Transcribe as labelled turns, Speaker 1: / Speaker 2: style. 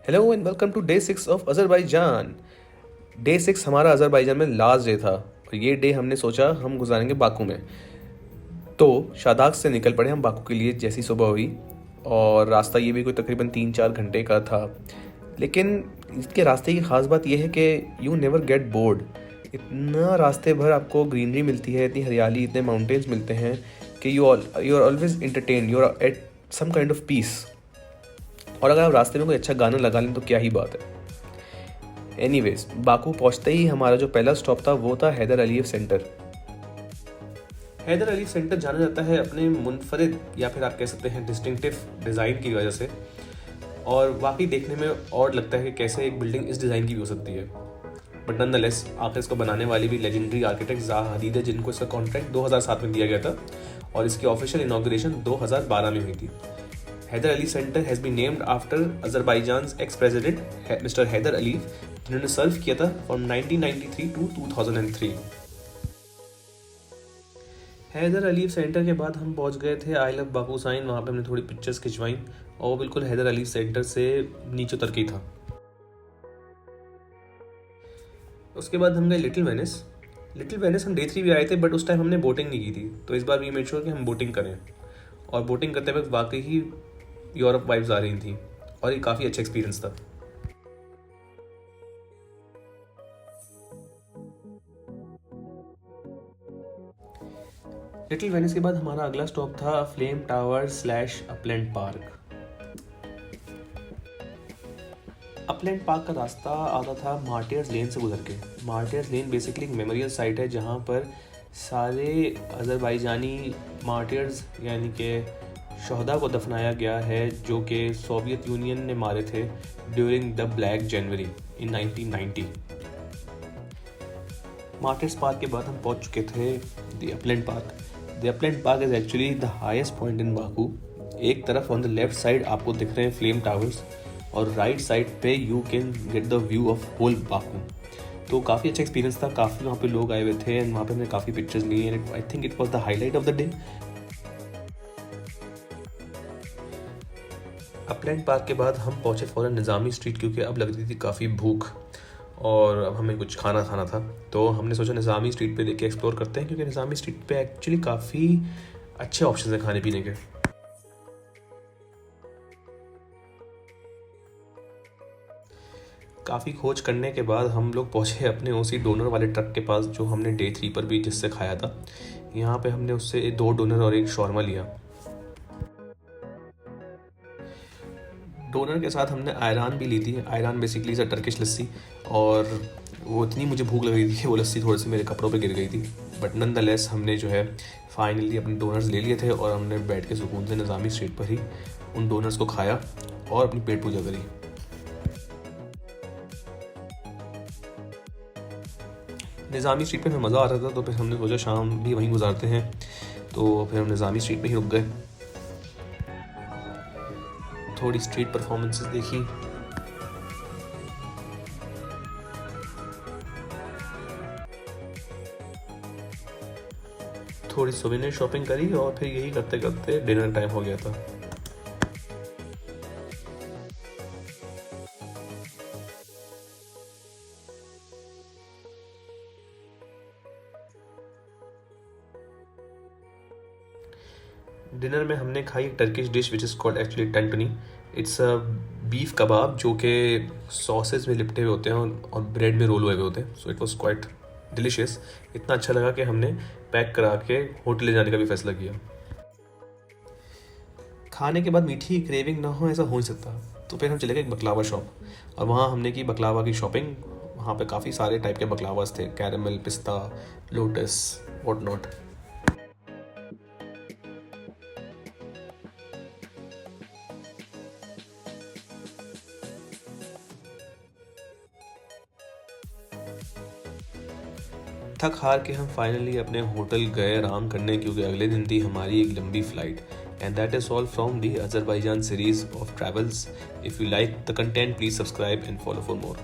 Speaker 1: Hello and welcome to day 6 of Azerbaijan. Day 6 हमारा Azerbaijan में last day था और ये डे हमने सोचा हम गुजारेंगे बाकू में। तो शादाक से निकल पड़े हम बाकू के लिए जैसी सुबह हुई, और रास्ता ये भी कोई तकरीबन 3-4 घंटे का था। लेकिन इसके रास्ते की ख़ास बात यह है कि यू नेवर गेट बोर्ड। इतना रास्ते भर आपको ग्रीनरी मिलती है, इतनी हरियाली, इतने माउंटेन्स मिलते हैं कि you are always entertain, you are at some kind of peace. और अगर आप रास्ते में कोई अच्छा गाना लगा लें तो क्या ही बात है। एनीवेज, बाकू पहुंचते ही हमारा जो पहला स्टॉप था वो था Haider Aliyev centre. Haider Aliyev centre जाना जाता है अपने मुनफरिद या फिर आप कह सकते हैं डिस्टिंक्टिव डिज़ाइन की वजह से, और वाकई देखने में और लगता है कि कैसे एक बिल्डिंग इस डिज़ाइन की भी हो सकती है। बट नॉनदलेस आखिर इसको बनाने वाली भी लेजेंडरी आर्किटेक्ट ज़ाहा हदीद है, जिनको इसका कॉन्ट्रैक्ट 2007 में दिया गया था और इसकी ऑफिशियल इनॉग्रेशन 2012 में हुई थी। Heydar Ali centre has been named after Azerbaijan's ex president mister Heydar Aliyev, जिन्होंने सर्व किया था from 1993 to 2003। Heydar Aliyev centre के बाद हम पहुंच गए थे आई लव बाकू साइन। वहाँ पे हमने थोड़ी पिक्चर्स खिंचवाई और वो बिल्कुल हैदर अलीफ सेंटर से नीचे उतर के ही था। उसके बाद हम गए लिटिल वेनिस। लिटिल वेनिस हम डे 3 भी आए थे, बट उस टाइम हमने बोटिंग नहीं की थी, तो इस बार वी मेड श्योर कि हम बोटिंग करें। और बोटिंग करते वक्त वाकई ही यूरोप वाइब्स आ रही थी और ये काफ़ी अच्छा एक्सपीरियंस था। लिटिल वेनिस के बाद हमारा अगला स्टॉप था flame tower slash upland park. Upland park का रास्ता आता था मार्टियर्स लेन से गुजर के। मार्टियर्स लेन बेसिकली एक मेमोरियल साइट है जहाँ पर सारे अज़रबैजानी मार्टियर्स यानी कि शहदा को दफनाया गया है जो कि सोवियत यूनियन ने मारे थे during the black January in 1990। Martyrs park के बाद हम पहुंच चुके थे the upland park. The upland park is actually the highest point in Baku. एक तरफ ऑन द लेफ्ट साइड आपको दिख रहे हैं फ्लेम टावर्स और राइट साइड पे you can get the view of whole Baku. तो काफ़ी अच्छा एक्सपीरियंस था, काफ़ी वहाँ पे लोग आए हुए थे एंड वहाँ पे हमने काफ़ी पिक्चर्स ली and I think it was the highlight of the day. Upland Park के बाद हम पहुँचे फ़ौरन निज़ामी स्ट्रीट, क्योंकि अब लग रही थी काफ़ी भूख और अब हमें कुछ खाना खाना था। तो हमने सोचा निज़ामी स्ट्रीट पे देख एक्सप्लोर करते हैं, क्योंकि निज़ामी स्ट्रीट पे एक्चुअली काफ़ी अच्छे ऑप्शन हैं खाने पीने के। काफ़ी खोज करने के बाद हम लोग पहुँचे अपने उसी डोनर वाले ट्रक के पास जो हमने डे 3 पर भी जिससे खाया था। यहाँ पे हमने उससे 2 डोनर और एक शॉर्मा लिया। डोनर के साथ हमने आयरान भी ली थी। आयरान बेसिकली इज़ अ टर्किश लस्सी, और वो इतनी मुझे भूख लग रही थी कि वो लस्सी थोड़ी सी मेरे कपड़ों पे गिर गई थी। बट नॉनदलेस हमने जो है फाइनली अपने डोनर्स ले लिए थे और हमने बैठ के सुकून से निज़ामी स्ट्रीट पर ही उन डोनर्स को खाया और अपनी पेट पूजा करी। निज़ामी स्ट्रीट पे हमें मज़ा आ रहा था, तो फिर हमने सोचा शाम भी वहीं गुजारते हैं, तो फिर हम निज़ामी स्ट्रीट पे ही रुक गए। थोड़ी स्ट्रीट परफॉर्मेंसेस देखी, थोड़ी सोवेनियर शॉपिंग करी और फिर यही करते करते डिनर टाइम हो गया था। डिनर में हमने खाई Turkish dish which is called actually tantuni. It's a beef kebab जो कि सॉसेज में लिपटे हुए होते हैं और ब्रेड में रोल हुए हुए होते हैं। So it was quite delicious. इतना अच्छा लगा कि हमने पैक करा के होटल ले जाने का भी फैसला किया। खाने के बाद मीठी क्रेविंग ना हो ऐसा हो नहीं सकता, तो फिर हम चले गए एक बकलावा शॉप और वहाँ हमने की बकलावा की शॉपिंग। वहाँ पे काफ़ी सारे टाइप के बकलावास थे, कैरमल, पिस्ता, लोटस, वॉट नॉट। थक हार के हम फाइनली अपने होटल गए आराम करने, क्योंकि अगले दिन थी हमारी एक लंबी flight. And that is all from the Azerbaijan series of travels. If you like the content please subscribe and follow for more.